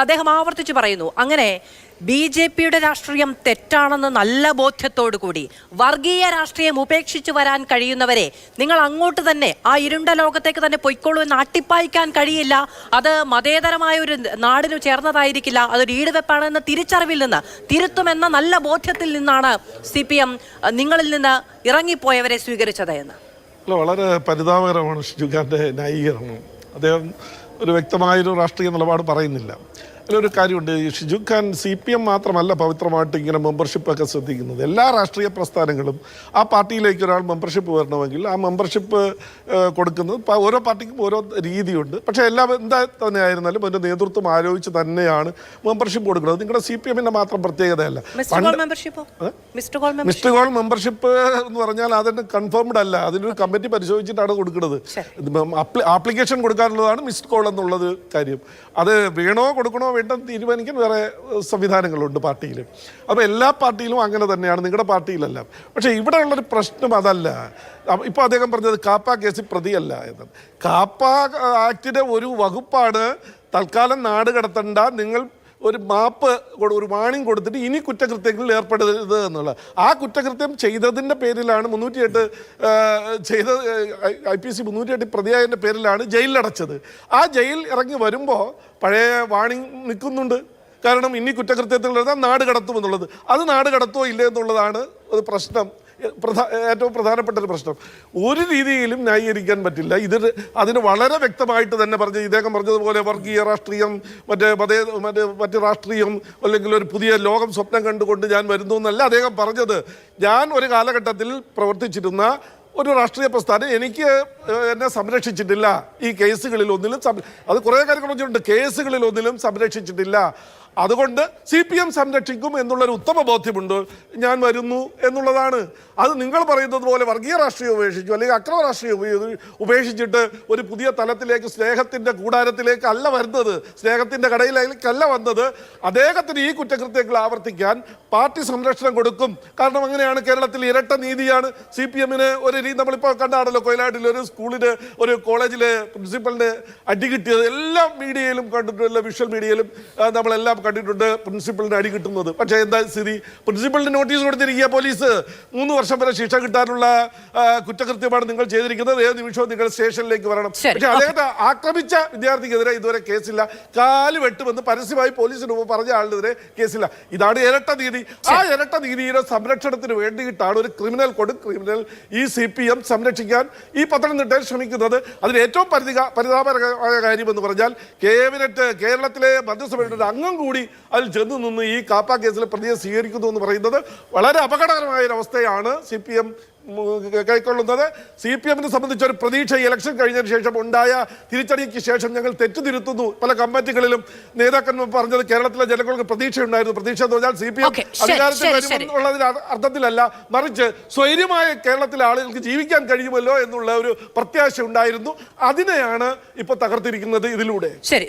അദ്ദേഹം ആവർത്തിച്ചു പറയുന്നു. അങ്ങനെ BJP-യുടെ രാഷ്ട്രീയം തെറ്റാണെന്ന് നല്ല ബോധ്യത്തോടു കൂടി വർഗീയ രാഷ്ട്രീയം ഉപേക്ഷിച്ചു വരാൻ കഴിയുന്നവരെ നിങ്ങൾ അങ്ങോട്ട് തന്നെ ആ ഇരുണ്ട ലോകത്തേക്ക് തന്നെ പൊയ്ക്കോളൂ എന്ന് അട്ടിപ്പായിക്കാൻ കഴിയില്ല. അത് മതേതരമായ ഒരു നാടിനു ചേർന്നതായിരിക്കില്ല, അതൊരു ഈടുവെപ്പാണെന്ന തിരിച്ചറിവിൽ നിന്ന് തിരുത്തുമെന്ന നല്ല ബോധ്യത്തിൽ നിന്നാണ് CPM നിങ്ങളിൽ നിന്ന് ഇറങ്ങിപ്പോയവരെ സ്വീകരിച്ചത് എന്ന്. വളരെ പരിതാപകരമാണ് ഷിജുഖാന്റെ ന്യായീകരണം. അദ്ദേഹം ഒരു വ്യക്തമായൊരു രാഷ്ട്രീയ നിലപാട് പറയുന്നില്ല. അതിലൊരു കാര്യമുണ്ട്, ഈ ഷിജു ഖാൻ CPM മാത്രമല്ല പവിത്രമായിട്ട് ഇങ്ങനെ മെമ്പർഷിപ്പൊക്കെ ശ്രദ്ധിക്കുന്നത്. എല്ലാ രാഷ്ട്രീയ പ്രസ്ഥാനങ്ങളും ആ പാർട്ടിയിലേക്ക് ഒരാൾ മെമ്പർഷിപ്പ് വരണമെങ്കിൽ ആ മെമ്പർഷിപ്പ് കൊടുക്കുന്നത് ഓരോ പാർട്ടിക്കും ഓരോ രീതിയുണ്ട്. പക്ഷേ എന്താ തന്നെ ആയിരുന്നാലും അതിൻ്റെ നേതൃത്വം ആലോചിച്ച് തന്നെയാണ് മെമ്പർഷിപ്പ് കൊടുക്കുന്നത്. നിങ്ങളുടെ CPM-ന്റെ മാത്രം പ്രത്യേകതയല്ല. മിസ്ഡ് കോൾ മെമ്പർഷിപ്പ് എന്ന് പറഞ്ഞാൽ അതിന് കൺഫേംഡ് അല്ല, അതിനൊരു കമ്മിറ്റി പരിശോധിച്ചിട്ടാണ് കൊടുക്കുന്നത്. ആപ്ലിക്കേഷൻ കൊടുക്കാനുള്ളതാണ് മിസ്ഡ് കോൾ എന്നുള്ളത് കാര്യം. അത് വേണോ കൊടുക്കണോ വേണ്ടെന്ന് തീരുമാനിക്കാൻ വേറെ സംവിധാനങ്ങളുണ്ട് പാർട്ടിയിൽ. അപ്പോൾ എല്ലാ പാർട്ടിയിലും അങ്ങനെ തന്നെയാണ്, നിങ്ങളുടെ പാർട്ടിയിലല്ല. പക്ഷേ ഇവിടെ ഉള്ളൊരു പ്രശ്നം അതല്ല. ഇപ്പോൾ അദ്ദേഹം പറഞ്ഞത് കാപ്പ കേസിൽ പ്രതിയല്ല എന്ന്. കാപ്പ ആക്ടിൻ്റെ ഒരു വകുപ്പാണ് തൽക്കാലം നാട് കടത്തണ്ട, നിങ്ങൾ ഒരു മാപ്പ് ഒരു വാണിംഗ് കൊടുത്തിട്ട് ഇനി കുറ്റകൃത്യങ്ങളിൽ ഏർപ്പെടരുത് എന്നുള്ള. ആ കുറ്റകൃത്യം ചെയ്തതിൻ്റെ പേരിലാണ് 308 ചെയ്ത IPC 308 പ്രതിയായതിൻ്റെ പേരിലാണ് ജയിലിലടച്ചത്. ആ ജയിൽ ഇറങ്ങി വരുമ്പോൾ പഴയ വാണിംഗ് നിൽക്കുന്നുണ്ട്. കാരണം ഇനി കുറ്റകൃത്യത്തിൽ നാട് കടത്തുമെന്നുള്ളത്. അത് നാട് കടത്തുമോ ഇല്ലേ എന്നുള്ളതാണ് ഒരു പ്രശ്നം, ഏറ്റവും പ്രധാനപ്പെട്ട ഒരു പ്രശ്നം. ഒരു രീതിയിലും ന്യായീകരിക്കാൻ പറ്റില്ല. അതിന് വളരെ വ്യക്തമായിട്ട് തന്നെ പറഞ്ഞ് ഇദ്ദേഹം പറഞ്ഞതുപോലെ വർഗീയ രാഷ്ട്രീയം മറ്റ് രാഷ്ട്രീയം അല്ലെങ്കിൽ ഒരു പുതിയ ലോകം സ്വപ്നം കണ്ടുകൊണ്ട് ഞാൻ വരുന്നു എന്നല്ല അദ്ദേഹം പറഞ്ഞത്. ഞാൻ ഒരു കാലഘട്ടത്തിൽ പ്രവർത്തിച്ചിരുന്ന ഒരു രാഷ്ട്രീയ പ്രസ്ഥാനം എന്നെ സംരക്ഷിച്ചിട്ടില്ല. ഈ കേസുകളിൽ ഒന്നിലും അത് കുറേ കാര്യങ്ങൾ പറഞ്ഞിട്ടുണ്ട്, കേസുകളിൽ ഒന്നിലും സംരക്ഷിച്ചിട്ടില്ല. അതുകൊണ്ട് CPM സംരക്ഷിക്കും എന്നുള്ളൊരു ഉത്തമ ബോധ്യമുണ്ട്. ഞാൻ വരുന്നു എന്നുള്ളതാണ്. അത് നിങ്ങൾ പറയുന്നത് പോലെ വർഗീയ രാഷ്ട്രീയം ഉപേക്ഷിച്ചു അല്ലെങ്കിൽ അക്രമ രാഷ്ട്രീയം ഉപേക്ഷിച്ചിട്ട് ഒരു പുതിയ തലത്തിലേക്ക് സ്നേഹത്തിൻ്റെ കൂടാരത്തിലേക്ക് അല്ല വരുന്നത്, സ്നേഹത്തിൻ്റെ കടയിലേക്കല്ല വന്നത്. അദ്ദേഹത്തിന് ഈ കുറ്റകൃത്യങ്ങൾ ആവർത്തിക്കാൻ പാർട്ടി സംരക്ഷണം കൊടുക്കും. കാരണം അങ്ങനെയാണ് കേരളത്തിൽ ഇരട്ട നീതിയാണ്. CPM-ന് ഒരു രീതി നമ്മളിപ്പോൾ കണ്ടാണല്ലോ, കൊയിലാട്ടിൽ ഒരു സ്കൂളിന് ഒരു കോളേജിലെ പ്രിൻസിപ്പലിന് അടി കിട്ടിയത് എല്ലാം മീഡിയയിലും കണ്ടിട്ടുള്ള വിഷ്വൽ മീഡിയയിലും നമ്മളെല്ലാം കണ്ടിട്ടുണ്ട്, പ്രിൻസിപ്പലിന് അടി കിട്ടുന്നത്. പക്ഷേ എന്താ സ്ഥിതി? പ്രിൻസിപ്പലിന് നോട്ടീസ് കൊടുത്തിരിക്കുക പോലീസ്, 3 വർഷം വരെ ശിക്ഷ കിട്ടാനുള്ള കുറ്റകൃത്യമാണ് നിങ്ങൾ ചെയ്തിരിക്കുന്നത്, ഏത് നിമിഷവും നിങ്ങൾ സ്റ്റേഷനിലേക്ക് വരണം. പക്ഷെ അദ്ദേഹത്തെ ആക്രമിച്ച വിദ്യാർത്ഥിക്കെതിരെ ഇതുവരെ കേസില്ല. കാല് വെട്ടുമെന്ന് പരസ്യമായി പോലീസിന് പറഞ്ഞ ആളിനെതിരെ കേസില്ല. ഇതാണ് ഇരട്ട നീതി. ആ ഇരട്ട നീതിയുടെ സംരക്ഷണത്തിന് വേണ്ടിയിട്ടാണ് ഒരു ക്രിമിനൽ ഈ CPM സംരക്ഷിക്കാൻ ഈ പത്തനംതിട്ടയിൽ ശ്രമിക്കുന്നത്. അതിന് ഏറ്റവും പരിതാപകരമായ കാര്യം എന്ന് പറഞ്ഞാൽ കേരളത്തിലെ മന്ത്രിസഭയുടെ ഒരു അംഗം കൂടി അതിൽ ചെന്ന് നിന്ന് ഈ കാപ്പ കേസിലെ പ്രതിയെ സ്വീകരിക്കുന്നു എന്ന് പറയുന്നത് വളരെ അപകടകരമായ ഒരു അവസ്ഥയാണ് CPM കൈക്കൊള്ളുന്നത്. CPM-നെ സംബന്ധിച്ച് ഒരു പ്രതീക്ഷ ഇലക്ഷൻ കഴിഞ്ഞതിന് ശേഷം ഉണ്ടായ തിരിച്ചടിക്ക് ശേഷം ഞങ്ങൾ തെറ്റുതിരുത്തുന്നു. പല കമ്മിറ്റികളിലും നേതാക്കന്മാർ പറഞ്ഞത് കേരളത്തിലെ ജനങ്ങൾക്ക് പ്രതീക്ഷയുണ്ടായിരുന്നു. പ്രതീക്ഷ എന്ന് പറഞ്ഞാൽ CPM അധികാരത്തിൽ വരുമെന്നുള്ളതിന് അർത്ഥത്തിലല്ല, മറിച്ച് സ്വൈര്യമായ കേരളത്തിലെ ആളുകൾക്ക് ജീവിക്കാൻ കഴിയുമല്ലോ എന്നുള്ള ഒരു പ്രത്യാശ ഉണ്ടായിരുന്നു. അതിനെയാണ് ഇപ്പോൾ തകർത്തിരിക്കുന്നത് ഇതിലൂടെ. ശരി.